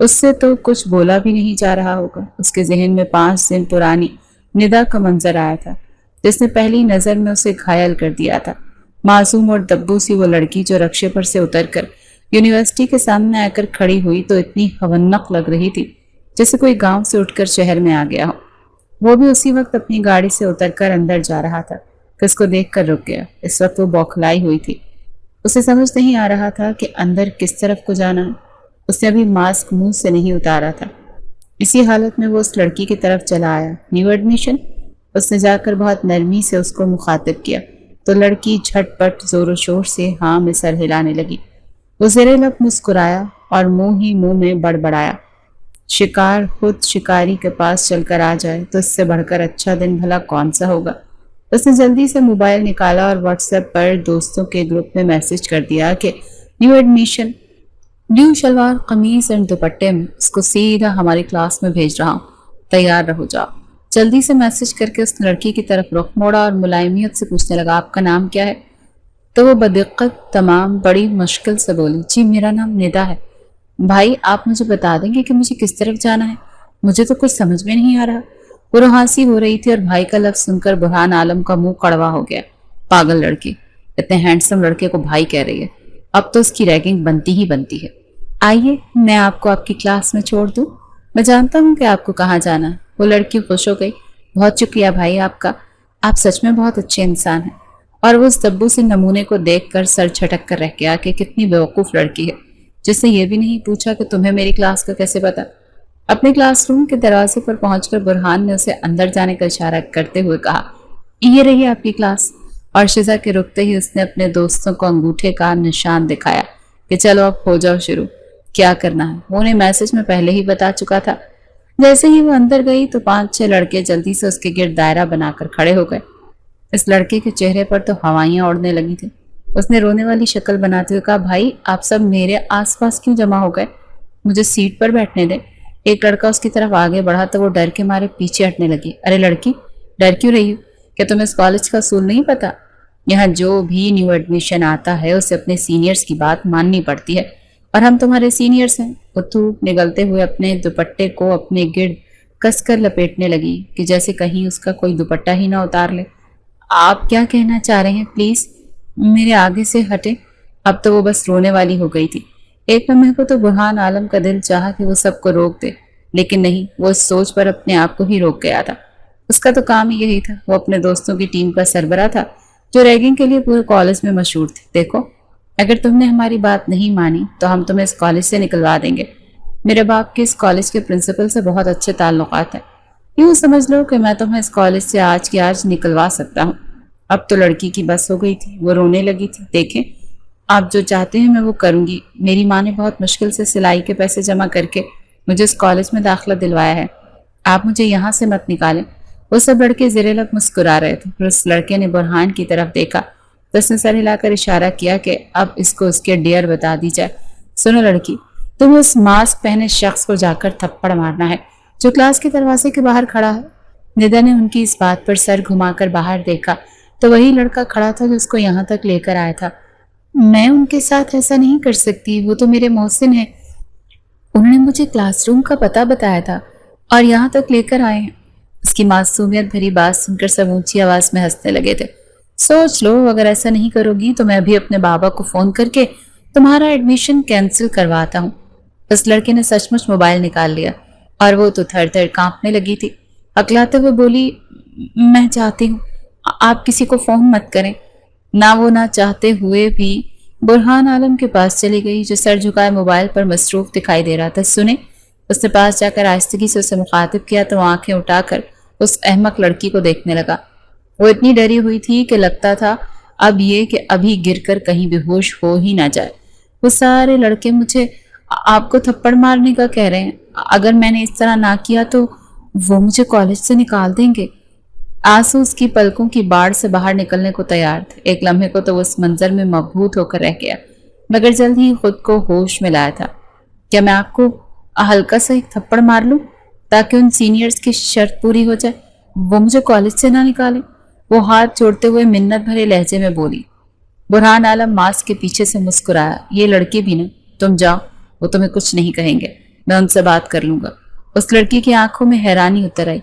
اس سے تو کچھ بولا بھی نہیں جا رہا ہوگا۔ اس کے ذہن میں 5 دن پرانی ندا کا منظر آیا تھا جس نے پہلی نظر میں اسے گھائل کر دیا تھا۔ معصوم اور دبو سی وہ لڑکی جو رکشے پر سے اتر کر یونیورسٹی کے سامنے آ کر کھڑی ہوئی تو اتنی خونق لگ رہی تھی جیسے کوئی گاؤں سے اٹھ کر شہر میں آ گیا ہو۔ وہ بھی اسی وقت اپنی گاڑی سے اتر کر اندر جا رہا تھا کہ اس کو دیکھ کر رک گیا۔ اس وقت وہ بوکھلائی ہوئی تھی۔ اسے سمجھ نہیں آ رہا تھا کہ اندر کس طرف کو جانا ہے۔ اس نے ابھی ماسک منہ سے نہیں اتارا تھا۔ اسی حالت میں وہ اس لڑکی کی طرف چلا آیا۔ New admission? اس نے جا کر بہت نرمی سے اس کو مخاطب کیا تو لڑکی جھٹ پٹ زور و شور سے ہاں میں سر ہلانے لگی۔ وہ زیر لب مسکرایا اور منہ ہی منہ میں بڑبڑایا، شکار خود شکاری کے پاس چل کر آ جائے تو اس سے بڑھ کر اچھا دن بھلا کون سا ہوگا۔ اس نے جلدی سے موبائل نکالا اور واٹس ایپ پر دوستوں کے گروپ میں میسج کر دیا کہ نیو ایڈمیشن، نیو شلوار قمیص اور دوپٹے میں اس کو سیدھا ہماری کلاس میں بھیج رہا ہوں، تیار رہو جاؤ۔ جلدی سے میسج کر کے اس لڑکی کی طرف رخ موڑا اور ملائمیت سے پوچھنے لگا آپ کا نام کیا ہے؟ تو وہ بدقت تمام بڑی مشکل سے بولی جی میرا نام ندا ہے۔ بھائی آپ مجھے بتا دیں گے کہ مجھے کس طرف جانا ہے؟ مجھے تو کچھ سمجھ میں نہیں آ رہا۔ وہ روحانسی ہو رہی تھی اور بھائی کا لفظ سن کر برہان عالم کا منہ کڑوا ہو گیا۔ پاگل لڑکی، اتنے ہینڈسم لڑکے کو بھائی کہہ رہی ہے، اب تو اس کی ریگنگ بنتی ہی بنتی ہے۔ آئیے میں آپ کو آپ کی کلاس میں چھوڑ دوں، میں جانتا ہوں کہ آپ کو کہاں جانا ہے۔ وہ لڑکی خوش ہو گئی۔ بہت شکریہ بھائی آپ کا، آپ سچ میں بہت اچھے انسان ہیں۔ اور وہ اس دبو سے نمونے کو دیکھ کر سر چھٹک کر رہ گیا کہ کتنی بیوقوف لڑکی ہے جس نے یہ بھی نہیں پوچھا کہ تمہیں میری کلاس کا کیسے پتا۔ اپنے کلاس روم کے دروازے پر پہنچ کر برہان نے اسے اندر جانے کا اشارہ کرتے ہوئے کہا یہ رہی آپ کی کلاس۔ اور شزا کے رکتے ہی اس نے اپنے دوستوں کو انگوٹھے کا نشان دکھایا کہ چلو اب ہو جاؤ شروع، کیا کرنا ہے وہ انہیں میسج میں پہلے ہی بتا چکا تھا۔ جیسے ہی وہ اندر گئی تو 5-6 لڑکے جلدی سے اس کے گرد دائرہ بنا کر کھڑے ہو گئے۔ اس لڑکے کے چہرے پر تو ہوائیاں اڑنے لگی تھیں۔ اس نے رونے والی شکل بناتے ہوئے کہا بھائی آپ سب میرے آس پاس کیوں جمع ہو گئے؟ مجھے سیٹ پر بیٹھنے دیں۔ ایک لڑکا اس کی طرف آگے بڑھا تو وہ ڈر کے مارے پیچھے ہٹنے لگی۔ ارے لڑکی ڈر کیوں رہی ہو؟ کیا تمہیں اس کالج کا اصول نہیں پتا؟ یہاں جو بھی نیو ایڈمیشن آتا ہے اسے اپنے سینئرز کی بات ماننی پڑتی ہے اور ہم تمہارے سینئرز ہیں۔ وہ تھوک نگلتے ہوئے اپنے دوپٹے کو اپنے گرد کس کر لپیٹنے لگی کہ جیسے کہیں اس کا کوئی دوپٹہ ہی نہ اتار لے۔ آپ کیا کہنا چاہ رہے ہیں پلیز میرے آگے سے ہٹیں۔ اب تو وہ بس رونے والی ہو گئی تھی۔ ایک لمحے کو تو برہان عالم کا دل چاہا کہ وہ سب کو روک دے، لیکن نہیں، وہ اس سوچ پر اپنے آپ کو ہی روک گیا تھا۔ اس کا تو کام ہی یہی تھا۔ وہ اپنے دوستوں کی ٹیم کا سربراہ تھا جو ریگنگ کے لیے پورے کالج میں مشہور تھے۔ دیکھو اگر تم نے ہماری بات نہیں مانی تو ہم تمہیں اس کالج سے نکلوا دیں گے۔ میرے باپ کے اس کالج کے پرنسپل سے بہت اچھے تعلقات ہیں، یوں سمجھ لو کہ میں تمہیں اس کالج سے آج کی آج نکلوا سکتا ہوں۔ اب تو لڑکی کی بس ہو گئی تھی، وہ رونے لگی تھی۔ دیکھیں آپ جو چاہتے ہیں میں وہ کروں گی۔ میری ماں نے بہت مشکل سے سلائی کے پیسے جمع کر کے مجھے اس کالج میں داخلہ دلوایا ہے، آپ مجھے یہاں سے مت نکالیں۔ وہ سب لڑکے زیر لب مسکرا رہے تھے۔ پھر اس لڑکے نے برہان کی طرف دیکھا تو اس نے سر ہلا کر اشارہ کیا کہ اب اس کو اس کے ڈیئر بتا دی جائے۔ سنو لڑکی، تم اس ماسک پہنے شخص کو جا کر تھپڑ مارنا ہے جو کلاس کے دروازے کے باہر کھڑا ہے۔ ندا نے ان کی اس بات پر سر گھما کر باہر دیکھا تو وہی لڑکا کھڑا تھا جو اس کو یہاں تک لے کر آیا تھا۔ میں ان کے ساتھ ایسا نہیں کر سکتی، وہ تو میرے محسن ہیں، انہوں نے مجھے کلاس روم کا پتہ بتایا تھا اور یہاں تک لے کر آئے ہیں۔ اس کی معصومیت بھری بات سن کر سب اونچی آواز میں ہنسنے لگے تھے۔ سوچ لو اگر ایسا نہیں کرو گی تو میں ابھی اپنے بابا کو فون کر کے تمہارا ایڈمیشن کینسل کرواتا ہوں۔ اس لڑکے نے سچ مچ موبائل نکال لیا اور وہ تو تھر تھر کانپنے لگی تھی۔ اکلاتے ہوئے بولی میں چاہتی ہوں آپ کسی کو فون مت کریں۔ نہ وہ نہ چاہتے ہوئے بھی برہان عالم کے پاس چلی گئی جو سر جھکائے موبائل پر مصروف دکھائی دے رہا تھا۔ سنیں، اس نے پاس جا کر آہستگی سے اسے مخاطب کیا تو آنکھیں اٹھا کر اس احمق لڑکی کو دیکھنے لگا۔ وہ اتنی ڈری ہوئی تھی کہ لگتا تھا اب یہ کہ ابھی گر کر کہیں بے ہوش ہو ہی نہ جائے۔ وہ سارے لڑکے مجھے آپ کو تھپڑ مارنے کا کہہ رہے ہیں، اگر میں نے اس طرح نہ کیا تو وہ مجھے کالج سے نکال دیں گے۔ آنسو اس کی پلکوں کی باڑ سے باہر نکلنے کو تیار تھے۔ ایک لمحے کو تو وہ اس منظر میں مبہوت ہو کر رہ گیا مگر جلد ہی خود کو ہوش میں لایا تھا۔ کیا میں آپ کو ہلکا سا ایک تھپڑ مار لوں تاکہ ان سینئرز کی شرط پوری ہو جائے، وہ مجھے کالج سے نہ نکالیں؟ وہ ہاتھ جوڑتے ہوئے منت بھرے لہجے میں بولی۔ برہان عالم ماسک کے پیچھے سے مسکرایا۔ یہ لڑکے بھی نا، تم جاؤ، وہ تمہیں کچھ نہیں کہیں گے۔ میں ان سے بات کر لوں گا۔ اس لڑکی کی آنکھوں میں حیرانی اتر آئی۔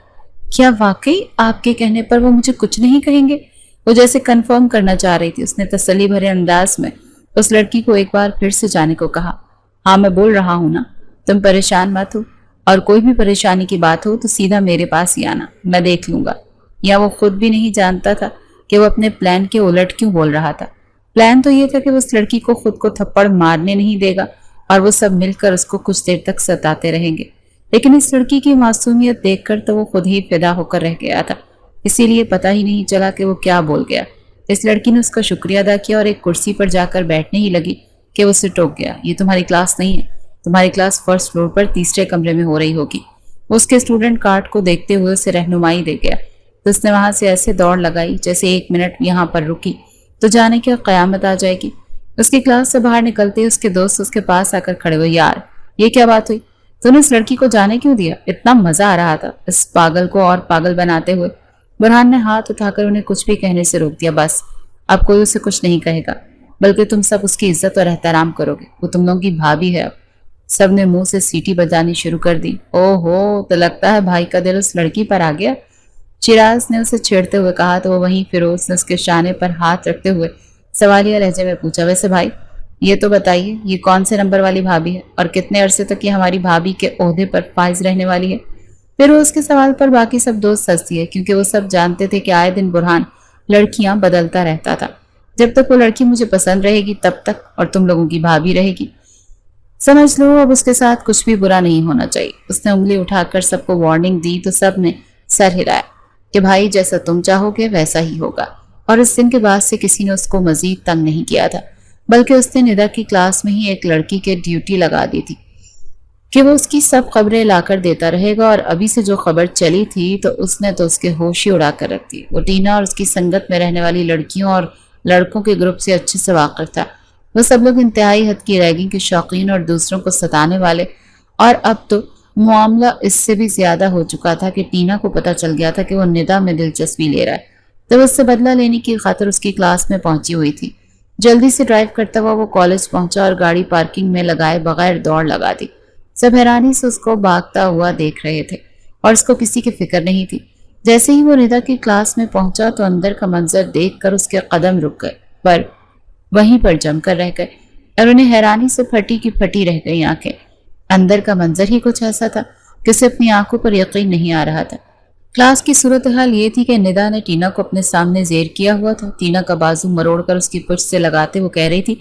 کیا واقعی آپ کے کہنے پر وہ مجھے کچھ نہیں کہیں گے؟ وہ جیسے کنفرم کرنا چاہ رہی تھی۔ اس نے تسلی بھرے انداز میں اس لڑکی کو ایک بار پھر سے جانے کو کہا۔ ہاں میں بول رہا ہوں نا، تم پریشان مت ہو، اور کوئی بھی پریشانی کی بات ہو تو سیدھا میرے پاس ہی آنا، میں دیکھ لوں گا۔ یا وہ خود بھی نہیں جانتا تھا کہ وہ اپنے پلان کے الٹ کیوں بول رہا تھا۔ پلان تو یہ تھا کہ وہ اس لڑکی کو خود کو تھپڑ مارنے نہیں دے گا اور وہ سب مل کر اس کو کچھ دیر تک ستاتے رہیں گے، لیکن اس لڑکی کی معصومیت دیکھ کر تو وہ خود ہی فدا ہو کر رہ گیا تھا، اسی لیے پتہ ہی نہیں چلا کہ وہ کیا بول گیا۔ اس لڑکی نے اس کا شکریہ ادا کیا اور ایک کرسی پر جا کر بیٹھنے ہی لگی کہ وہ اسے ٹوک گیا۔ یہ تمہاری کلاس نہیں ہے، تمہاری کلاس فرسٹ فلور پر تیسرے کمرے میں ہو رہی ہوگی۔ وہ اس کے اسٹوڈنٹ کارڈ کو دیکھتے ہوئے اسے رہنمائی دے گیا تو اس نے وہاں سے ایسے دوڑ لگائی جیسے 1 منٹ یہاں پر رکی تو جانے کیا قیامت آ جائے گی۔ اس کی کلاس سے باہر نکلتے اس کے دوست اس کے پاس آ کر کھڑے ہوئے۔ یار یہ کیا بات ہوئی؟ تو نے اس لڑکی کو جانے کیوں دیا؟ اتنا مزہ آ رہا تھا اس پاگل کو اور پاگل بناتے ہوئے۔ برہان نے ہاتھ اٹھا کر انہیں کچھ بھی کہنے سے روک دیا۔ بس اب کوئی اسے کچھ نہیں کہے گا، بلکہ تم سب اس کی عزت اور احترام کرو گے۔ وہ تم لوگوں کی بھابھی ہے۔ اب سب نے منہ سے سیٹی بجانی شروع کر دی۔ او ہو، تو لگتا ہے بھائی کا دل اس لڑکی پر آ گیا، چراغ نے اسے چھیڑتے ہوئے کہا تو وہ وہیں فیروز نے اس کے شانے پر ہاتھ رکھتے ہوئے سوالیہ لہجے میں پوچھا۔ ویسے بھائی یہ تو بتائیے، یہ کون سے نمبر والی بھابھی ہے اور کتنے عرصے تک یہ ہماری بھابھی کے عہدے پر فائز رہنے والی ہے؟ فیروز کے سوال پر باقی سب دوست ہنس دیے، کیونکہ وہ سب جانتے تھے کہ آئے دن برہان لڑکیاں بدلتا رہتا تھا۔ جب تک وہ لڑکی مجھے پسند رہے گی تب تک، اور تم لوگوں کی بھابھی رہے گی، سمجھ لو اب اس کے ساتھ کچھ بھی برا نہیں ہونا چاہیے۔ اس نے انگلی اٹھا کر سب کو وارننگ دی تو سب نے سر ہلایا کہ بھائی جیسا تم چاہو گے ویسا ہی ہوگا۔ اور اس دن کے بعد سے کسی نے اس کو مزید تنگ نہیں کیا تھا، بلکہ اس نے ندا کی کلاس میں ہی ایک لڑکی کے ڈیوٹی لگا دی تھی کہ وہ اس کی سب خبریں لا کر دیتا رہے گا، اور ابھی سے جو خبر چلی تھی تو اس نے تو اس کے ہوش ہی اڑا کر رکھ دی۔ وہ ٹینا اور اس کی سنگت میں رہنے والی لڑکیوں اور لڑکوں کے گروپ سے اچھے سے واقف تھا۔ وہ سب لوگ انتہائی حد کی ریگنگ کے شوقین اور دوسروں کو ستانے والے، اور اب تو معاملہ اس سے بھی زیادہ ہو چکا تھا کہ ٹینا کو پتہ چل گیا تھا کہ وہ ندا میں دلچسپی لے رہا ہے، تو اس سے بدلہ لینے کی خاطر اس کی کلاس میں پہنچی ہوئی تھی۔ جلدی سے ڈرائیو کرتا ہوا وہ کالج پہنچا اور گاڑی پارکنگ میں لگائے بغیر دوڑ لگا دی۔ سب حیرانی سے اس کو بھاگتا ہوا دیکھ رہے تھے اور اس کو کسی کی فکر نہیں تھی۔ جیسے ہی وہ ندا کی کلاس میں پہنچا تو اندر کا منظر دیکھ کر اس کے قدم رک گئے، پر وہیں پر جم کر رہ گئے، اور انہیں حیرانی سے پھٹی کی پھٹی رہ گئی آنکھیں۔ اندر کا منظر ہی کچھ ایسا تھا کہ اسے اپنی آنکھوں پر یقین نہیں آ رہا تھا۔ کلاس کی صورتحال یہ تھی کہ ندا نے ٹینا کو اپنے سامنے زیر کیا ہوا تھا۔ ٹینا کا بازو مروڑ کر اس کی پشت سے لگاتے وہ کہہ رہی تھی،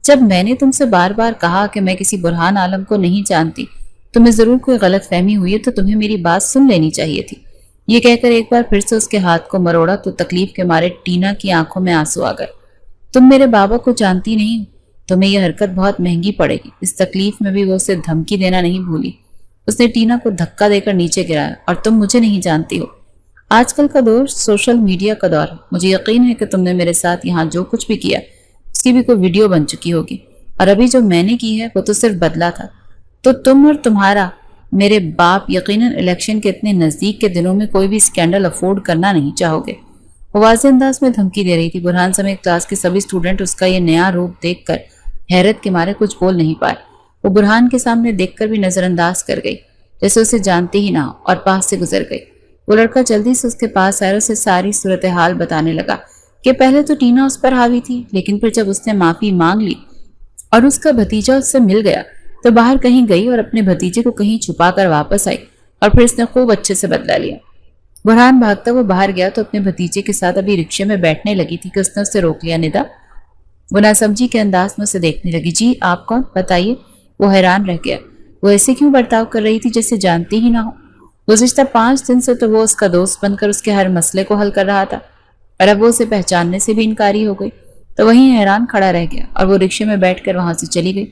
جب میں نے تم سے بار بار کہا کہ میں کسی برہان عالم کو نہیں جانتی، تمہیں ضرور کوئی غلط فہمی ہوئی ہے، تو تمہیں میری بات سن لینی چاہیے تھی۔ یہ کہہ کر ایک بار پھر سے اس کے ہاتھ کو مروڑا تو تکلیف کے مارے ٹینا کی آنکھوں میں آنسو آ گئے۔ تم میرے بابا کو جانتی نہیں، تمہیں یہ حرکت بہت مہنگی پڑے گی۔ اس تکلیف میں بھی وہ اسے دھمکی دینا نہیں بھولی۔ اس نے ٹینا کو دھکا دے کر نیچے گرایا۔ اور تم مجھے نہیں جانتی ہو، آج کل کا دور سوشل میڈیا کا دور ہے، مجھے یقین ہے کہ تم نے میرے ساتھ یہاں جو کچھ بھی کیا اس کی بھی کوئی ویڈیو بن چکی ہوگی، اور ابھی جو میں نے کی ہے وہ تو صرف بدلہ تھا۔ تو تم اور تمہارا میرے باپ یقیناً الیکشن کے اتنے نزدیک کے دنوں میں کوئی بھی سکینڈل افورڈ کرنا نہیں چاہو گے۔ وہ واضح انداز میں دھمکی دے رہی تھی۔ برہان سمیت کلاس کے سبھی اسٹوڈنٹ اس کا یہ نیا روپ دیکھ کر حیرت کے مارے کچھ بول نہیں پائے۔ وہ برہان کے سامنے دیکھ کر بھی نظر انداز کر گئی، جیسے اسے جانتی ہی نہ ہو، اور پاس سے گزر گئی۔ وہ لڑکا جلدی سے اس کے پاس آیا اور اسے ساری صورتحال بتانے لگا کہ پہلے تو ٹینا اس پر حاوی تھی، لیکن پھر جب اس نے معافی مانگ لی اور اس کا بھتیجا اس سے مل گیا تو باہر کہیں گئی اور اپنے بھتیجے کو کہیں چھپا کر واپس آئی، اور پھر اس نے خوب اچھے سے بدلہ لیا۔ برہان بھاگتا وہ باہر گیا تو اپنے بھتیجے کے ساتھ ابھی رکشے میں بیٹھنے لگی تھی کہ اس نے اسے روک لیا۔ ندا وہ ناسمجھی کے انداز میں اسے دیکھنے لگی۔ جی آپ کون؟ بتائیے۔ وہ حیران رہ گیا۔ وہ ایسے کیوں برتاؤ کر رہی تھی جیسے جانتی ہی نہ ہو؟ گزشتہ 5 دن سے تو وہ اس کا دوست بن کر اس کے ہر مسئلے کو حل کر رہا تھا، اور اب وہ اسے پہچاننے سے بھی انکاری ہو گئی تو وہیں حیران کھڑا رہ گیا، اور وہ رکشے میں بیٹھ کر وہاں سے چلی گئی۔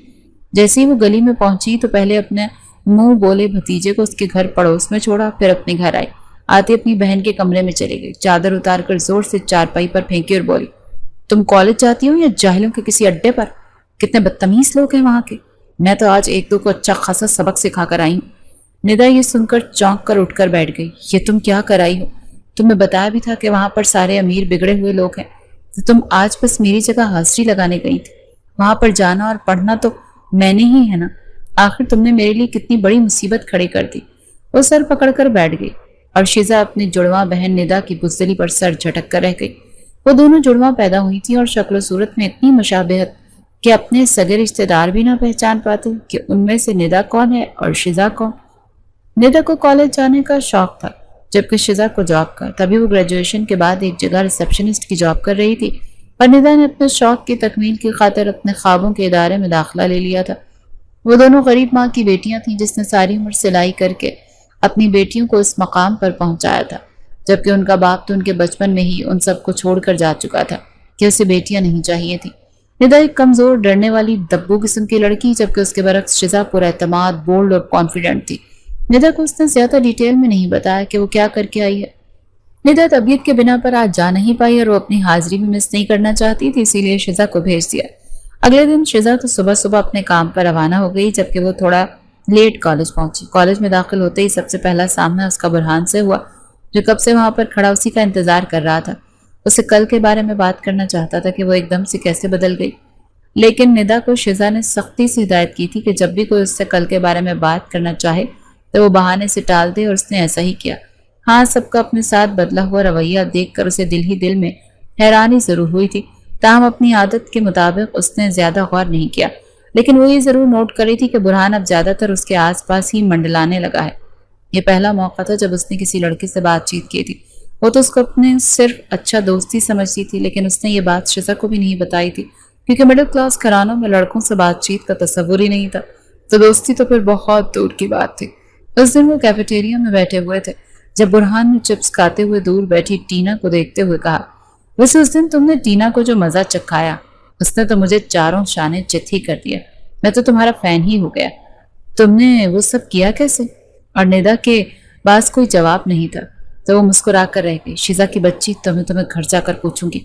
جیسے ہی وہ گلی میں پہنچی تو پہلے اپنے منہ بولے بھتیجے کو اس کے گھر پڑوس میں چھوڑا، پھر اپنے گھر آئی۔ آتے اپنی بہن کے کمرے میں چلی گئی، چادر اتار کر زور سے چارپائی پر پھینکی اور بولی، تم کالج جاتی ہو یا جاہلوں کے کسی اڈے پر؟ کتنے بدتمیز لوگ ہیں وہاں کے، میں تو آج 1-2 کو اچھا خاصا سبق سکھا کر آئی ہوں۔ ندا یہ سن کر چونک کر اٹھ کر بیٹھ گئی۔ یہ تم کیا کر آئی ہو؟ تمہیں بتایا بھی تھا کہ وہاں پر سارے امیر بگڑے ہوئے لوگ ہیں، تو تم آج بس میری جگہ حاضری لگانے گئی تھی۔ وہاں پر جانا اور پڑھنا تو میں نے ہی ہے نا، آخر تم نے میرے لیے کتنی بڑی مصیبت کھڑی کر دی۔ وہ سر پکڑ کر بیٹھ گئی اور شیزا اپنی جڑواں بہن ندا کی بزدلی پر سر جھٹک کر رہ گئی۔ وہ دونوں جڑواں پیدا ہوئی تھی اور شکل و صورت میں اتنی مشابہت کہ اپنے سگے رشتہ دار بھی نہ پہچان پاتے کہ ان میں سے ندا کون ہے اور شیزا کون۔ ندا کو کالج جانے کا شوق تھا جبکہ شیزا کو جاب کا۔ تبھی وہ گریجویشن کے بعد ایک جگہ ریسپشنسٹ کی جاب کر رہی تھی اور ندا نے اپنے شوق کی تکمیل کی خاطر اپنے خوابوں کے ادارے میں داخلہ لے لیا تھا۔ وہ دونوں غریب ماں کی بیٹیاں تھیں جس نے ساری عمر سلائی کر کے اپنی بیٹیوں کو اس مقام پر پہنچایا تھا، جبکہ ان کا باپ تو ان کے بچپن میں ہی ان سب کو چھوڑ کر جا چکا تھا کہ اسے بیٹیاں نہیں چاہیے تھیں۔ ندا ایک کمزور، ڈرنے والی دبو قسم کی لڑکی جبکہ اس کے برعکس شیزا پر اعتماد، بولڈ اور کانفیڈنٹ تھی۔ ندا کو اس نے زیادہ ڈیٹیل میں نہیں بتایا کہ وہ کیا کر کے آئی ہے۔ ندا طبیعت کے بنا پر آج جا نہیں پائی اور وہ اپنی حاضری بھی مس نہیں کرنا چاہتی تھی، اسی لیے شیزا کو بھیج دیا۔ اگلے دن شیزا تو صبح صبح اپنے کام پر روانہ ہو گئی جبکہ وہ تھوڑا لیٹ کالج پہنچی۔ کالج میں داخل ہوتے ہی سب سے پہلا سامنا اس کا برہان سے ہوا جو کب سے وہاں پر کھڑا اسی کا انتظار کر رہا تھا۔ اسے کل کے بارے میں بات کرنا چاہتا تھا کہ وہ ایک دم سے کیسے بدل گئی، لیکن ندا کو شیزا نے سختی سے ہدایت کی تھی کہ جب بھی کوئی اس سے کل کے بارے میں بات کرنا چاہے تو وہ بہانے سے ٹال دے، اور اس نے ایسا ہی کیا۔ ہاں، سب کا اپنے ساتھ بدلا ہوا رویہ دیکھ کر اسے دل ہی دل میں حیرانی ضرور ہوئی تھی، تاہم اپنی عادت کے مطابق اس نے زیادہ غور نہیں کیا، لیکن وہ یہ ضرور نوٹ کری تھی کہ برہان اب زیادہ تر اس کے آس پاس ہی منڈلانے لگا ہے۔ یہ پہلا موقع تھا جب اس نے کسی لڑکے سے بات چیت کی تھی۔ وہ تو اس کو اپنے صرف اچھا دوستی سمجھتی تھی، لیکن اس نے یہ بات شیزا کو بھی نہیں بتائی تھی کیونکہ مڈل کلاس گھرانوں میں لڑکوں سے بات چیت کا تصور ہی نہیں تھا، تو دوستی تو پھر بہت دور کی بات تھی۔ اس دن وہ کیفیٹیریا میں بیٹھے ہوئے تھے جب برہان نے چپس کھاتے ہوئے دور بیٹھی ٹینا کو دیکھتے ہوئے کہا، ویسے اس دن تم نے ٹینا کو جو مزہ چکھایا اس نے تو مجھے چاروں شانے چت ہی کر دیا، میں تو تمہارا فین ہی ہو گیا۔ تم نے وہ سب کیا کیسے؟ اور ندا کے پاس کوئی جواب نہیں تھا تو وہ مسکرا کر رہ گئی۔ شیزا کی بچی، تمہیں گھر جا کر پوچھوں گی،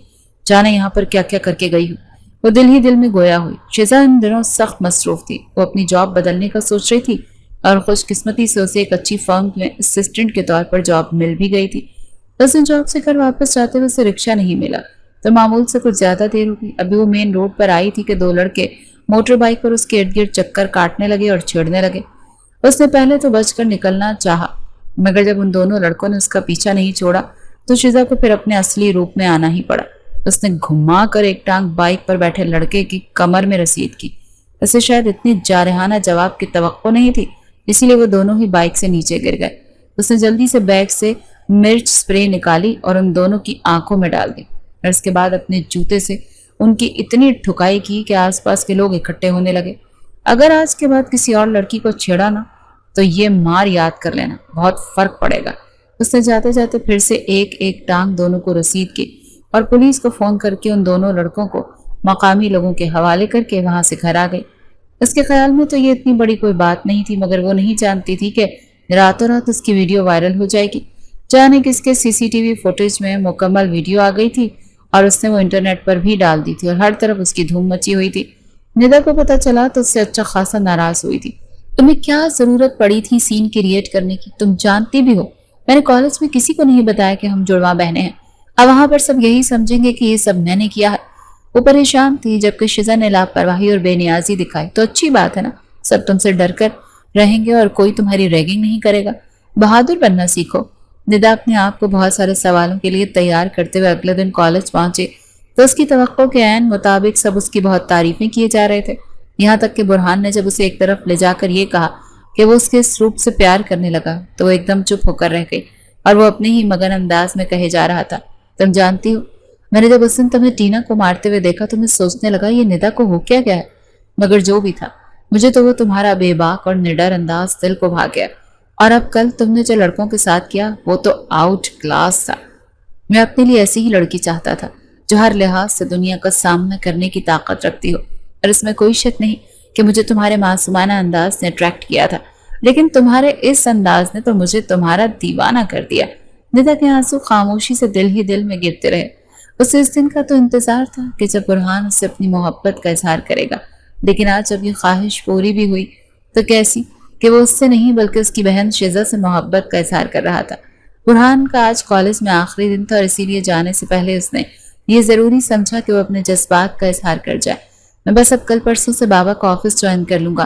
جانے یہاں پر کیا کیا کر کے گئی ہوں۔ وہ دل ہی دل میں گویا ہوئی۔ شیزا ان دنوں سخت مصروف تھی، وہ اپنی جاب بدلنے کا سوچ رہی تھی اور خوش قسمتی سے اسے ایک اچھی فرم میں اسسٹنٹ کے طور پر جاب مل بھی گئی تھی۔ اس دن جاب سے گھر واپس جاتے ہوئے اسے رکشہ نہیں ملا تو معمول سے کچھ زیادہ دیر ہو گئی۔ ابھی وہ مین روڈ پر آئی تھی کہ دو لڑکے موٹر بائک پر اس کے ارد گرد چکر کاٹنے لگے اور چھیڑنے لگے۔ اس نے پہلے تو بچ کر نکلنا چاہا، مگر جب ان دونوں لڑکوں نے اس کا پیچھا نہیں چھوڑا تو شیزا کو پھر اپنے اصلی روپ میں آنا ہی پڑا۔ اس نے گھما کر ایک ٹانگ بائک پر بیٹھے لڑکے کی کمر میں رسید کی۔ اسے شاید اتنی جارحانہ جواب کی توقع نہیں تھی، اسی لیے وہ دونوں ہی بائک سے نیچے گر گئے۔ اس نے جلدی سے بیگ سے مرچ سپرے نکالی اور ان دونوں کی آنکھوں میں ڈال دی، اور اس کے بعد اپنے جوتے سے ان کی اتنی ٹھکائی کی کہ آس پاس کے لوگ اکٹھے ہونے لگے۔ اگر آج کے بعد کسی اور لڑکی کو چھیڑا نا تو یہ مار یاد کر لینا، بہت فرق پڑے گا۔ اس نے جاتے جاتے پھر سے ایک ایک ٹانگ دونوں کو رسید کی اور پولیس کو فون کر کے ان دونوں لڑکوں کو مقامی لوگوں کے حوالے کر کے وہاں سے گھر آ گئی۔ اس کے خیال میں تو یہ اتنی بڑی کوئی بات نہیں تھی، مگر وہ نہیں جانتی تھی کہ راتوں رات اس کی ویڈیو وائرل ہو جائے گی۔ جانے کس کے سی سی ٹی وی فوٹیج میں مکمل ویڈیو آ گئی تھی اور اس نے وہ انٹرنیٹ پر بھی ڈال دی تھی اور ہر طرف اس کی دھوم مچی ہوئی تھی۔ ندا کو پتہ چلا تو اس سے اچھا خاصا ناراض ہوئی تھی۔ تمہیں کیا ضرورت پڑی تھی سین کریٹ کرنے کی؟ تم جانتی بھی ہو میں نے کالج میں کسی کو نہیں بتایا کہ ہم جڑواں بہنیں ہیں، اب وہاں پر سب یہی سمجھیں گے کہ یہ سب میں نے کیا ہے۔ وہ پریشان تھی جبکہ شیزا نے لاپرواہی اور بے نیازی دکھائی۔ تو اچھی بات ہے نا، سب تم سے ڈر کر رہیں گے اور کوئی تمہاری ریگنگ نہیں کرے گا، بہادر بننا سیکھو۔ ندا اپنے آپ کو بہت سارے سوالوں کے لیے تیار کرتے ہوئے اگلے دن کالج پہنچے تو اس کی توقع کے عین مطابق سب اس کی بہت تعریفیں کیے جا رہے تھے، یہاں تک کہ برہان نے جب اسے ایک طرف لے جا کر یہ کہا کہ وہ اس کے اس روپ سے پیار کرنے لگا تو وہ ایک دم چپ ہو کر رہ گئی اور وہ اپنے ہی مگن انداز میں کہے جا رہا تھا، تم جانتی ہو میں نے جب اس دن تمہیں ٹینا کو مارتے ہوئے دیکھا تو میں سوچنے لگا یہ ندا کو ہو کیا گیا ہے، مگر جو بھی تھا مجھے تو وہ تمہارا بے باک اور نڈر انداز دل کو بھا گیا، اور اب کل تم نے جو لڑکوں کے ساتھ کیا وہ تو آؤٹ کلاس تھا۔ میں اپنے لیے ایسی ہی لڑکی چاہتا تھا جو ہر لحاظ سے دنیا کا سامنا کرنے کی طاقت رکھتی ہو، اور اس میں کوئی شک نہیں کہ مجھے تمہارے معصومانہ انداز نے اٹریکٹ کیا تھا، لیکن تمہارے اس انداز نے تو مجھے تمہارا دیوانہ کر دیا۔ ندا کے آنسو خاموشی سے دل ہی دل میں گرتے رہے۔ اسے اس دن کا تو انتظار تھا کہ جب برہان اس سے اپنی محبت کا اظہار کرے گا، لیکن آج جب یہ خواہش پوری بھی ہوئی تو کیسی کہ وہ اس سے نہیں بلکہ اس کی بہن شیزا سے محبت کا اظہار کر رہا تھا۔ برہان کا آج کالج میں آخری دن تھا اور اسی لیے جانے سے پہلے اس نے یہ ضروری سمجھا کہ وہ اپنے جذبات کا اظہار کر جائے۔ میں بس اب کل پرسوں سے بابا کا آفس جوائن کر لوں گا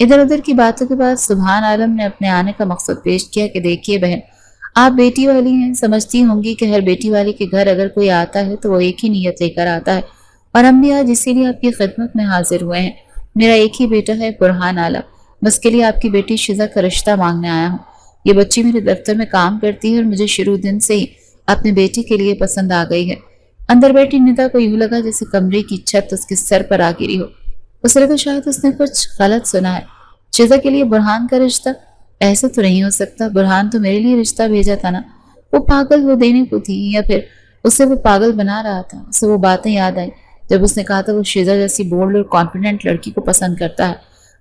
ادھر ادھر کی باتوں کے بعد سبحان عالم نے اپنے آنے کا مقصد پیش کیا کہ دیکھیے بہن، آپ بیٹی والی ہیں، سمجھتی ہوں گی کہ ہر بیٹی والی کے گھر اگر کوئی آتا ہے تو وہ ایک ہی نیت لے کر آتا ہے، اور ہم بھی آج اسی لیے آپ کی خدمت میں حاضر ہوئے ہیں۔ میرا ایک ہی بیٹا ہے برہان عالم، بس کے لیے آپ کی بیٹی شزا کا رشتہ مانگنے آیا ہوں۔ یہ بچی میرے دفتر میں کام کرتی ہے اور مجھے شروع دن سے ہی اپنے بیٹی کے لیے پسند آ گئی ہے۔ اندر بیٹھی ندا کو یوں لگا جیسے کمرے کی چھت اس کے سر پر آ گری ہو۔ اسے لگا شاید اس نے کچھ غلط سنا ہے۔ شزا کے لیے برہان کا رشتہ؟ ایسا تو نہیں ہو سکتا، برہان تو میرے لیے رشتہ بھیجا تھا نا۔ وہ پاگل وہ دینے کو تھی یا پھر اسے وہ پاگل بنا رہا تھا؟ اسے وہ باتیں یاد آئی جب اس نے کہا تھا وہ شزا جیسی بولڈ اور کانفیڈنٹ لڑکی کو پسند کرتا ہے،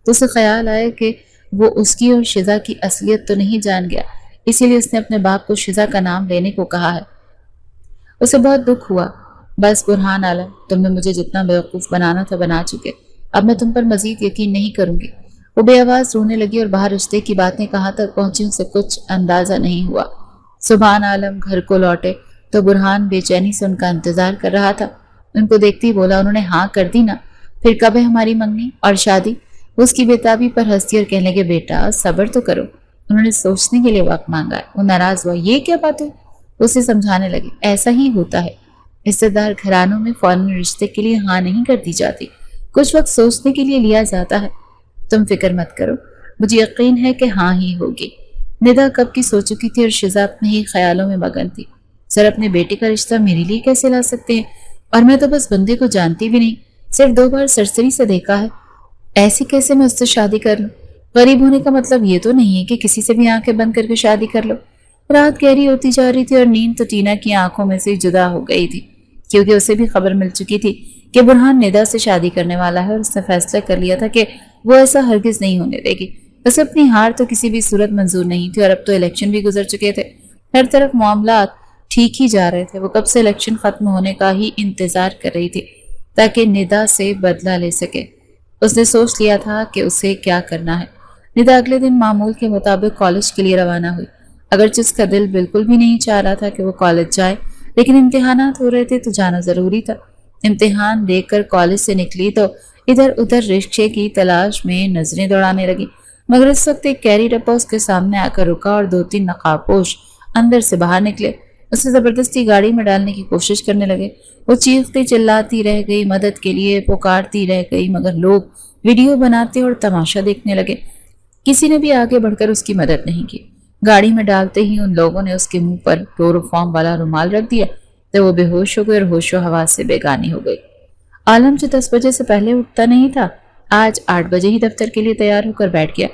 تو اسے خیال آیا کہ وہ اس کی اور شزا کی اصلیت تو نہیں جان گیا، اسی لیے اس نے اپنے باپ کو شزا کا نام لینے کو کہا ہے۔ اسے بہت دکھ ہوا۔ بس برہان عالم، تم نے مجھے جتنا بیوقوف بنانا تھا بنا چکے، اب میں تم پر مزید یقین نہیں کروں گی۔ وہ بے آواز رونے لگی اور باہر رشتے کی باتیں کہاں تک پہنچی اسے کچھ اندازہ نہیں ہوا۔ سبحان عالم گھر کو لوٹے تو برہان بے چینی سے ان کا انتظار کر رہا تھا۔ ان کو دیکھتے ہی بولا، انہوں نے ہاں کر دی نا؟ پھر کب ہے ہماری منگنی اور شادی؟ اس کی بےتابی پر ہنسی اور کہنے لگے، بیٹا صبر تو کرو، انہوں نے سوچنے کے لیے وقت مانگا ہے۔ وہ ناراض ہوا، یہ کیا بات ہے؟ اسے سمجھانے لگے، ایسا ہی ہوتا ہے، رشتہ دار گھرانوں میں فوراً رشتے کے لیے ہاں نہیں کر دی جاتی، کچھ وقت سوچنے کے لیے لیا جاتا ہے۔ تم فکر مت کرو، مجھے یقین ہے کہ ہاں ہی ہوگی۔ ندا کب کی سو چکی تھی اور شزا اپنے ہی خیالوں میں مگن تھی۔ سر اپنے بیٹے کا رشتہ میرے لیے کیسے لا سکتے ہیں؟ اور میں تو بس بندے کو جانتی بھی نہیں، صرف 2 بار سرسری سے دیکھا ہے، ایسی کیسے میں اس سے شادی کر لوں؟ غریب ہونے کا مطلب یہ تو نہیں ہے کہ کسی سے بھی آنکھیں بند کر کے شادی کر لو۔ رات گہری ہوتی جا رہی تھی اور نیند تو ٹینا کی آنکھوں میں سے جدا ہو گئی تھی، کیونکہ اسے بھی خبر مل چکی تھی کہ برہان ندا سے شادی کرنے والا ہے، اور اس نے فیصلہ کر لیا تھا کہ وہ ایسا ہرگز نہیں ہونے دے گی۔ اسے اپنی ہار تو کسی بھی صورت منظور نہیں تھی، اور اب تو الیکشن بھی گزر چکے تھے، ہر طرف معاملات ٹھیک ہی جا رہے تھے۔ وہ کب سے الیکشن ختم ہونے کا ہی انتظار کر رہی تھی تاکہ ندا سے بدلہ لے سکے۔ اس نے سوچ لیا تھا کہ اسے کیا کرنا ہے۔ ندا اگلے دن معمول کے مطابق کالج کے لیے روانہ ہوئی، اگرچہ اس کا دل بالکل بھی نہیں چاہ رہا تھا کہ وہ کالج جائے، لیکن امتحانات ہو رہے تھے تو جانا ضروری تھا۔ امتحان دے کر کالج سے نکلی تو ادھر ادھر رکشے کی تلاش میں نظریں دوڑانے لگی، مگر اس وقت ایک کیری ڈبہ اس کے سامنے آ کر رکا اور 2-3 نقاب پوش اندر سے باہر نکلے۔ اسے زبردستی گاڑی میں ڈالنے کی کوشش کرنے لگے۔ وہ چیختی چلاتی رہ گئی، مدد کے لیے پکارتی رہ گئی، مگر لوگ ویڈیو بناتے اور تماشا دیکھنے لگے۔ کسی نے بھی آگے بڑھ کر اس کی مدد نہیں کی۔ گاڑی میں ڈالتے ہی ان لوگوں نے اس کے منہ پر کلوروفارم والا رومال رکھ دیا تو وہ بے ہوش ہو گئی اور ہوش و حواس سے بیگانی ہو گئی۔ عالم جو 10 بجے سے پہلے اٹھتا نہیں تھا، آج 8 بجے ہی دفتر کے لیے تیار ہو کر بیٹھ گیا۔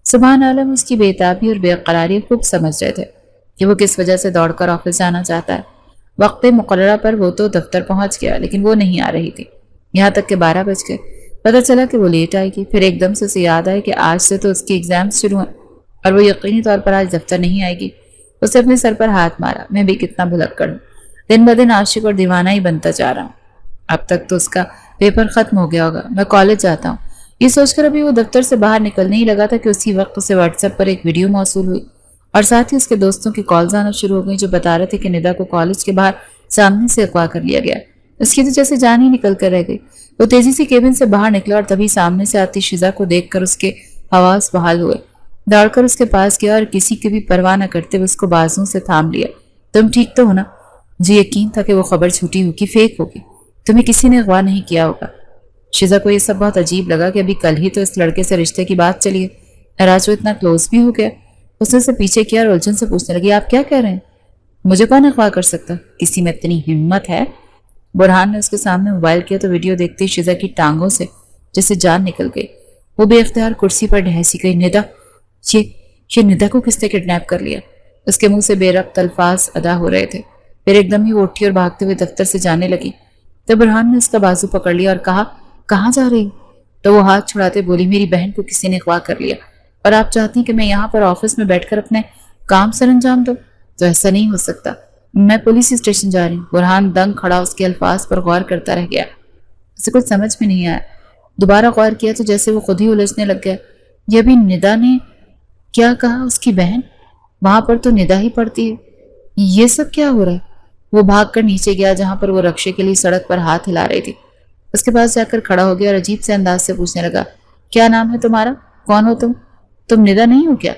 سبحان عالم اس کی بے تابی اور بے قراری خوب سمجھ رہے تھے کہ وہ کس وجہ سے دوڑ کر آفس جانا چاہتا ہے۔ وقت مقررہ پر وہ تو دفتر پہنچ گیا، لیکن وہ نہیں آ رہی تھی، یہاں تک کہ 12 بج گئے۔ پتہ چلا کہ وہ لیٹ آئے گی، پھر ایک دم سے اسے یاد آئے کہ آج سے تو اس کی ایگزامز شروع ہیں اور وہ یقینی طور پر آج دفتر نہیں آئے گی۔ اسے اپنے سر پر ہاتھ مارا، میں بھی کتنا بھلکڑ ہوں، دن بدن عاشق اور دیوانہ ہی بنتا جا رہا ہوں۔ اب تک تو اس کا پیپر ختم ہو گیا ہوگا، میں کالج جاتا ہوں۔ یہ سوچ کر ابھی وہ دفتر سے باہر نکلنے ہی لگا تھا کہ اسی وقت اسے واٹس ایپ پر ایک ویڈیو موصول ہوئی، اور ساتھ ہی اس کے دوستوں کی کالز آنا شروع ہو گئی جو بتا رہے تھے کہ ندا کو کالج کے باہر سامنے سے اغوا کر لیا گیا۔ اس کی تو جیسے جان ہی نکل کر رہ گئی۔ وہ تیزی سے کیبن سے باہر نکلا اور تبھی سامنے سے آتی شزا کو دیکھ کر اس کے حواس بحال ہوئے۔ دوڑ کر اس کے پاس گیا اور کسی کی بھی پرواہ نہ کرتے ہوئے اس کو بازوں سے تھام لیا۔ تم ٹھیک تو ہو نا؟ مجھے یقین تھا کہ وہ خبر جھوٹی ہوگی، فیک ہوگی، تمہیں کسی نے اغوا نہیں کیا ہوگا۔ شزا کو یہ سب بہت عجیب لگا کہ ابھی کل ہی تو اس لڑکے سے رشتے کی بات چلی ہے، اور آج وہ اتنا کلوز بھی ہو گیا۔ اس نے اسے پیچھے کیا اور الجھن سے پوچھنے لگی، آپ کیا کہہ رہے ہیں؟ مجھے کون اغوا کر سکتا؟ کسی میں اتنی ہمت ہے؟ برہان نے اس کے سامنے موبائل کیا تو ویڈیو دیکھتے ہی شزا کی ٹانگوں سے جیسے جان نکل گئی۔ وہ بے اختیار کرسی پر ڈھیسی گئی۔ ندا، یہ ندا کو کس نے کڈنیپ کر لیا؟ اس کے منہ سے بے ربط الفاظ ادا ہو رہے تھے۔ پھر ایک دم ہی وہ اٹھی اور بھاگتے ہوئے دفتر سے جانے لگی تو برہان نے اس کا بازو پکڑ لیا اور کہا، کہاں جا رہی؟ تو وہ ہاتھ چھڑاتے بولی، میری بہن کو کسی نے اغوا کر لیا اور آپ چاہتی ہیں کہ میں یہاں پر آفس میں بیٹھ کر اپنے کام سر انجام دوں؟ تو ایسا نہیں ہو سکتا، میں پولیس اسٹیشن جا رہی ہوں۔ برہان دنگ کھڑا اس کے الفاظ پر غور کرتا رہ گیا۔ اسے کچھ سمجھ میں نہیں آیا۔ دوبارہ غور کیا تو جیسے وہ خود ہی الجھنے لگ گیا۔ یہ بھی ندا نے کیا کہا؟ اس کی بہن؟ وہاں پر تو ندا ہی پڑتی ہے، یہ سب کیا ہو رہا ہے؟ وہ بھاگ کر نیچے گیا جہاں پر وہ رکشے کے لیے سڑک پر ہاتھ ہلا رہی تھی۔ اس کے پاس جا کر کھڑا ہو گیا اور عجیب سے انداز سے پوچھنے لگا، کیا نام ہے تمہارا؟ کون ہو تم ندا نہیں ہو کیا؟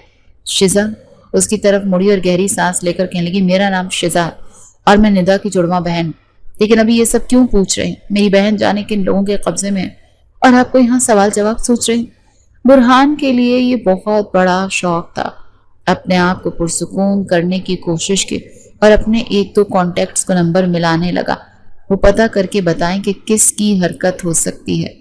شزا اس کی طرف مڑی اور گہری سانس لے کر کہنے لگی میرا نام شزا ہے اور میں ندا کی جڑواں بہن ہوں، لیکن ابھی یہ سب کیوں پوچھ رہے ہیں؟ میری بہن جانے کن لوگوں کے قبضے میں ہے اور آپ کو یہاں سوال جواب سوچ رہے ہیں؟ برہان کے لیے یہ بہت بڑا شوق تھا، اپنے آپ کو پرسکون کرنے کی کوشش کی اور اپنے ایک دو کانٹیکٹس کو نمبر ملانے لگا، وہ پتہ کر کے بتائیں کہ کس کی حرکت ہو سکتی ہے۔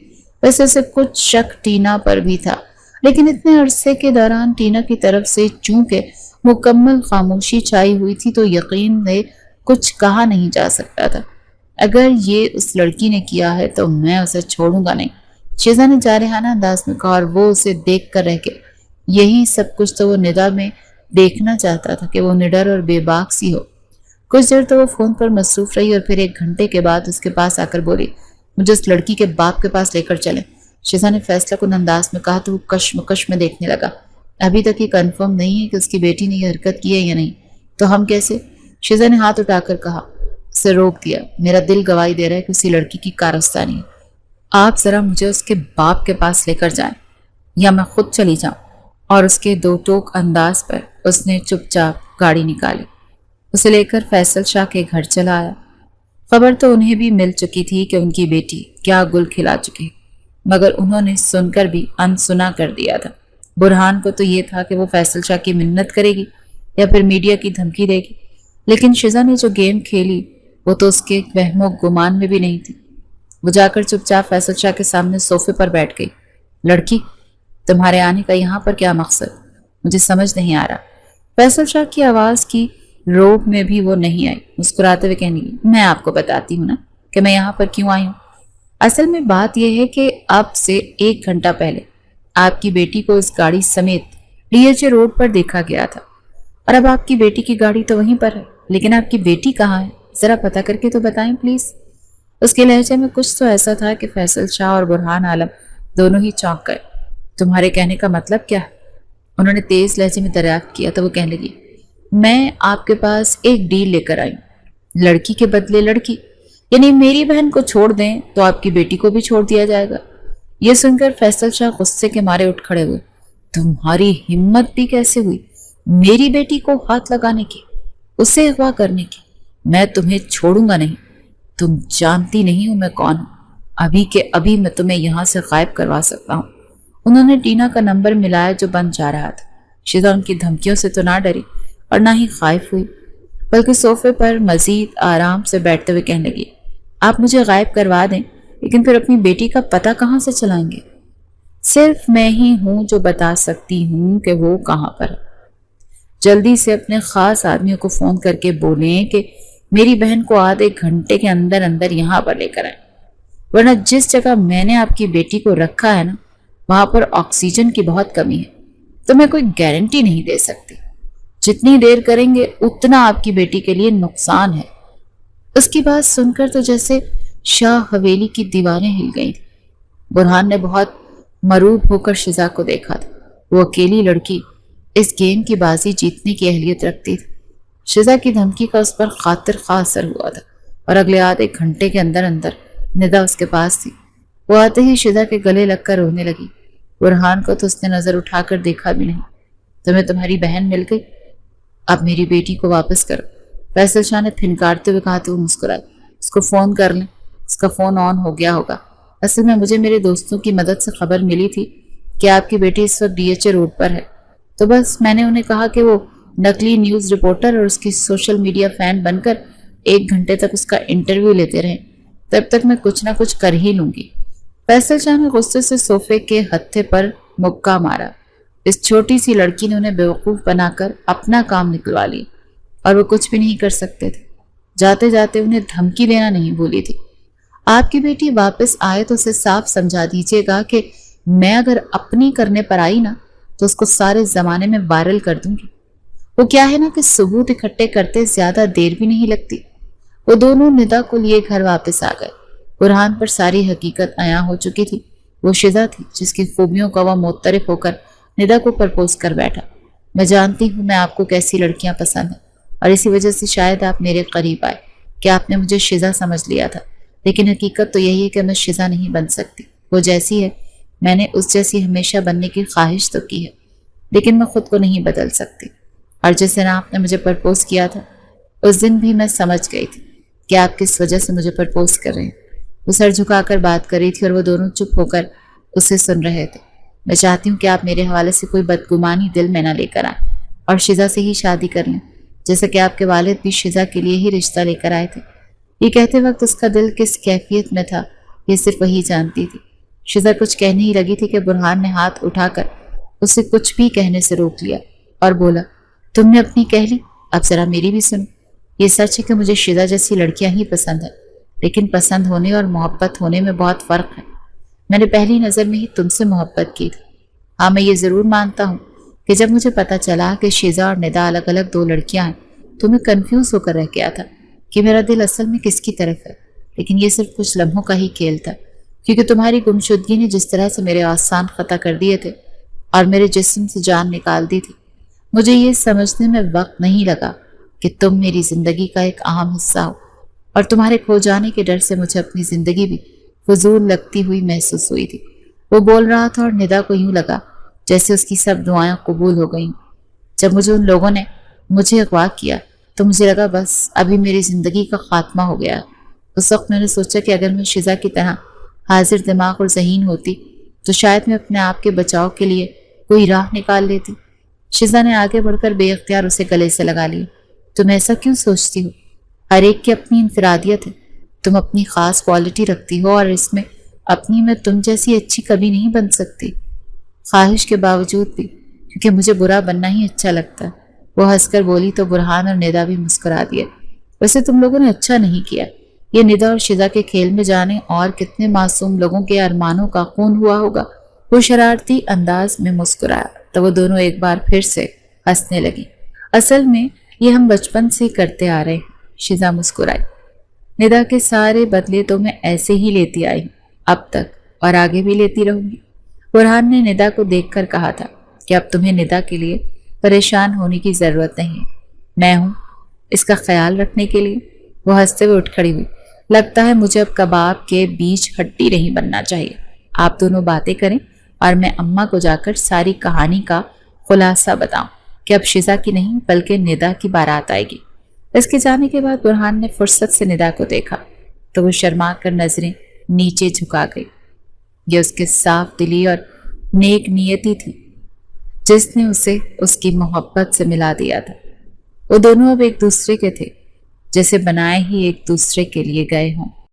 ویسے اسے کچھ شک ٹینا پر بھی تھا، لیکن اتنے عرصے کے دوران ٹینا کی طرف سے چونکہ مکمل خاموشی چھائی ہوئی تھی تو یقین سے کچھ کہا نہیں جا سکتا تھا۔ اگر یہ اس لڑکی نے کیا ہے تو میں اسے چھوڑوں گا نہیں، شیزا نے جارحانہ انداز میں کہا، اور وہ اسے دیکھ کر رہ گئے۔ یہی سب کچھ تو وہ ندا میں دیکھنا چاہتا تھا کہ وہ نڈر اور بے باک سی ہو۔ کچھ دیر تو وہ فون پر مصروف رہی اور پھر 1 گھنٹے کے بعد اس کے پاس آ کر بولی، مجھے اس لڑکی کے باپ کے پاس لے کر چلیں۔ شیزا نے فیصلہ کن انداز میں کہا تو وہ کشمکش میں دیکھنے لگا۔ ابھی تک یہ کنفرم نہیں ہے کہ اس کی بیٹی نے یہ حرکت کی ہے یا نہیں، تو ہم کیسے؟ شیزا نے ہاتھ اٹھا کر کہا، اسے روک دیا، میرا دل گواہی دے رہا ہے کہ اسی لڑکی کی کارستانی ہے۔ آپ ذرا مجھے اس کے باپ کے پاس لے کر جائیں یا میں خود چلی جاؤں۔ اور اس کے 2 ٹوک انداز پر اس نے چپ چاپ گاڑی نکالی، اسے لے کر فیصل شاہ کے گھر چلا آیا۔ خبر تو انہیں بھی مل چکی تھی کہ ان کی بیٹی کیا گل کھلا چکی، مگر انہوں نے سن کر بھی انسنا کر دیا تھا۔ برہان کو تو یہ تھا کہ وہ فیصل شاہ کی منت کرے گی یا پھر میڈیا کی دھمکی دے گی، لیکن شیزا نے جو گیم کھیلی وہ تو اس کے وہم و گمان میں بھی نہیں تھی۔ وہ جا کر چپ چاپ فیصل شاہ کے سامنے صوفے پر بیٹھ گئی۔ لڑکی، تمہارے آنے کا یہاں پر کیا مقصد؟ مجھے سمجھ نہیں آ رہا۔ فیصل شاہ کی آواز کی روب میں بھی وہ نہیں آئی، مسکراتے ہوئے کہنے لگی، میں آپ کو بتاتی ہوں نا کہ میں یہاں پر کیوں آئی ہوں۔ اصل میں بات یہ ہے کہ اب سے 1 گھنٹہ پہلے آپ کی بیٹی کو اس گاڑی سمیت DHA روڈ پر دیکھا گیا تھا، اور اب آپ کی بیٹی کی گاڑی تو وہیں پر ہے، لیکن آپ کی بیٹی کہاں ہے؟ ذرا پتہ کر کے تو بتائیں پلیز۔ اس کے لہجے میں کچھ تو ایسا تھا کہ فیصل شاہ اور برہان عالم دونوں ہی چونک گئے۔ تمہارے کہنے کا مطلب کیا ہے؟ انہوں نے تیز لہجے میں دریافت کیا تو وہ کہنے لگی، میں آپ کے پاس ایک ڈیل لے کر آئی ہوں، لڑکی کے بدلے لڑکی، یعنی میری بہن کو چھوڑ دیں تو آپ کی بیٹی کو بھی چھوڑ دیا جائے گا۔ یہ سن کر فیصل شاہ غصے کے مارے اٹھ کھڑے ہوئے، تمہاری ہمت بھی کیسے ہوئی میری بیٹی کو ہاتھ لگانے کی، اسے اغوا کرنے کی؟ میں تمہیں چھوڑوں گا نہیں، تم جانتی نہیں ہوں میں کون ہوں، ابھی کے ابھی میں تمہیں یہاں سے غائب کروا سکتا ہوں۔ انہوں نے ٹینا کا نمبر ملایا جو بند جا رہا تھا۔ شیزا ان کی دھمکیوں سے تو نہ ڈری اور نہ ہی خائف ہوئی، بلکہ صوفے پر مزید آرام سے بیٹھتے ہوئے کہنے لگی، آپ مجھے غائب کروا دیں لیکن پھر اپنی بیٹی کا پتہ کہاں سے چلائیں گے؟ صرف میں ہی ہوں جو بتا سکتی ہوں کہ وہ کہاں پر ہے۔ جلدی سے اپنے خاص آدمیوں کو فون کر کے بولیں کہ میری بہن کو آدھے گھنٹے کے اندر اندر یہاں پر لے کر آئیں، ورنہ جس جگہ میں نے آپ کی بیٹی کو رکھا ہے نا وہاں پر آکسیجن کی بہت کمی ہے، تو میں کوئی گارنٹی نہیں دے سکتی، جتنی دیر کریں گے اتنا آپ کی بیٹی کے لیے نقصان ہے۔ اس کی بات سن کر تو جیسے شاہ حویلی کی دیواریں ہل گئی تھیں۔ برہان نے بہت مروب ہو کر شیزا کو دیکھا تھا، وہ اکیلی لڑکی اس گیم کی بازی جیتنے کی اہلیت رکھتی تھی۔ شیزا کی دھمکی کا اس پر خاطر خواہ اثر ہوا تھا اور اگلے آدھے گھنٹے کے اندر اندر ندا اس کے پاس تھی۔ وہ آتے ہی شیزا کے گلے لگ کر رونے لگی۔ برہان کو تو اس نے نظر اٹھا کر دیکھا بھی نہیں۔ تمہیں تمہاری بہن مل گئی، اب میری بیٹی کو واپس کرو، فیصل شاہ نے پھنکارتے ہوئے کہا تو وہ مسکرائی، اس کو فون کر لیں، اس کا فون آن ہو گیا ہوگا۔ اصل میں مجھے میرے دوستوں کی مدد سے خبر ملی تھی کہ آپ کی بیٹی اس وقت DHA روڈ پر ہے، تو بس میں نے انہیں کہا کہ وہ نقلی نیوز رپورٹر اور اس کی سوشل میڈیا فین بن کر 1 گھنٹے تک اس کا انٹرویو لیتے رہیں، تب تک میں کچھ نہ کچھ کر ہی لوں گی۔ فیصل شاہ نے غصے سے صوفے کے ہتھے پر مکہ مارا۔ اس چھوٹی سی لڑکی نے انہیں بیوقوف بنا کر اپنا کام نکلوا لی اور وہ کچھ بھی نہیں کر سکتے تھے۔ جاتے جاتے انہیں دھمکی دینا نہیں بھولی تھی، آپ کی بیٹی واپس آئے تو اسے صاف سمجھا دیجیے گا کہ میں اگر اپنی کرنے پر آئی نا تو اس کو سارے زمانے میں وائرل کر دوں گی۔ وہ کیا ہے نا کہ ثبوت اکٹھے کرتے زیادہ دیر بھی نہیں لگتی۔ وہ دونوں ندا کو لیے گھر واپس آ گئے۔ برہان پر ساری حقیقت عیاں ہو چکی تھی۔ وہ شیزا تھی جس کی خوبیوں کا وہ معترف ہو کر ندا کو پرپوز کر بیٹھا۔ میں جانتی ہوں میں آپ کو کیسی لڑکیاں پسند ہیں اور اسی وجہ سے شاید آپ میرے قریب آئے کہ آپ نے مجھے شیزا سمجھ لیا تھا، لیکن حقیقت تو یہی ہے کہ میں شیزا نہیں بن سکتی۔ وہ جیسی ہے میں نے اس جیسی ہمیشہ بننے کی خواہش تو کی ہے، لیکن میں خود کو نہیں بدل سکتی۔ اور جس دن آپ نے مجھے پرپوز کیا تھا، اس دن بھی میں سمجھ گئی تھی کہ آپ کس وجہ سے مجھے پرپوز کر رہے ہیں۔ وہ سر جھکا کر بات کر رہی تھی اور وہ دونوں چپ ہو کر اسے سن رہے تھے۔ میں چاہتی ہوں کہ آپ میرے حوالے سے کوئی بدگمانی دل میں نہ لے کر آئیں اور شزا سے ہی شادی کر لیں، جیسا کہ آپ کے والد بھی شزا کے لیے ہی رشتہ لے کر آئے تھے۔ یہ کہتے وقت اس کا دل کس کیفیت میں تھا، یہ صرف وہی جانتی تھی۔ شزا کچھ کہنے ہی لگی تھی کہ برہان نے ہاتھ اٹھا کر اسے کچھ بھی کہنے سے روک لیا اور بولا، تم نے اپنی کہہ لی، اب ذرا میری بھی سنو۔ یہ سچ ہے کہ مجھے شزا جیسی لڑکیاں ہی پسند ہیں، لیکن پسند ہونے اور محبت ہونے میں بہت فرق ہے۔ میں نے پہلی نظر میں ہی تم سے محبت کی تھی۔ ہاں، میں یہ ضرور مانتا ہوں کہ جب مجھے پتا چلا کہ شزا اور ندا الگ الگ دو لڑکیاں ہیں تو میں کنفیوز ہو کر رہ گیا تھا کہ میرا دل اصل میں کس کی طرف ہے، لیکن یہ صرف کچھ لمحوں کا ہی کھیل تھا، کیونکہ تمہاری گمشدگی نے جس طرح سے میرے آسان خطا کر دیے تھے اور میرے جسم سے جان نکال دی تھی، مجھے یہ سمجھنے میں وقت نہیں لگا کہ تم میری زندگی کا ایک اہم حصہ ہو، اور تمہارے کھو جانے کے ڈر سے مجھے اپنی زندگی بھی فضول لگتی ہوئی محسوس ہوئی تھی۔ وہ بول رہا تھا اور ندا کو یوں لگا جیسے اس کی سب دعائیں قبول ہو گئیں۔ جب مجھے ان لوگوں نے مجھے اغوا کیا تو مجھے لگا بس ابھی میری زندگی کا خاتمہ ہو گیا۔ اس وقت میں نے سوچا کہ اگر میں شزا کی طرح حاضر دماغ اور ذہین ہوتی تو شاید میں اپنے آپ کے بچاؤ کے لیے کوئی راہ نکال لیتی۔ شزا نے آگے بڑھ کر بے اختیار اسے گلے سے لگا لیا۔ تم ایسا کیوں سوچتی ہو؟ ہر ایک کی اپنی انفرادیت ہے، تم اپنی خاص کوالٹی رکھتی ہو اور اس میں اپنی میں تم جیسی اچھی کبھی نہیں بن سکتی، خواہش کے باوجود بھی، کیونکہ مجھے برا بننا ہی اچھا لگتا ہے۔ وہ ہنس کر بولی تو برہان اور ندا بھی مسکرا دیے۔ ویسے تم لوگوں نے اچھا نہیں کیا، یہ ندا اور شزا کے کھیل میں جانے اور کتنے معصوم لوگوں کے ارمانوں کا خون ہوا ہوگا۔ وہ شرارتی انداز میں مسکرایا تو وہ دونوں ایک بار پھر سے ہنسنے لگی۔ اصل میں یہ ہم بچپن سے کرتے آ رہے ہیں، شزا مسکرائی۔ ندا کے سارے بدلے تو میں ایسے ہی لیتی آئی ہوں اب تک، اور آگے بھی لیتی رہوں گی۔ برہان نے ندا کو دیکھ کر کہا تھا کہ اب تمہیں ندا کے لیے پریشان ہونے کی ضرورت نہیں ہے، میں ہوں اس کا خیال رکھنے کے لیے۔ وہ ہنستے ہوئے اٹھ کھڑی ہوئی۔ لگتا ہے مجھے اب کباب کے بیچ ہڈی نہیں بننا چاہیے۔ آپ دونوں باتیں کریں اور میں اماں کو جا کر ساری کہانی کا خلاصہ بتاؤں کہ اب شزا کی نہیں بلکہ ندا کی بارات آئے گی۔ اس کے جانے کے بعد برہان نے فرصت سے ندا کو دیکھا تو وہ شرما کر نظریں نیچے جھکا گئی۔ یہ اس کے صاف دلی اور نیک نیتی تھی جس نے اسے اس کی محبت سے ملا دیا تھا۔ وہ دونوں اب ایک دوسرے کے تھے، جیسے بنائے ہی ایک دوسرے کے لیے گئے ہوں۔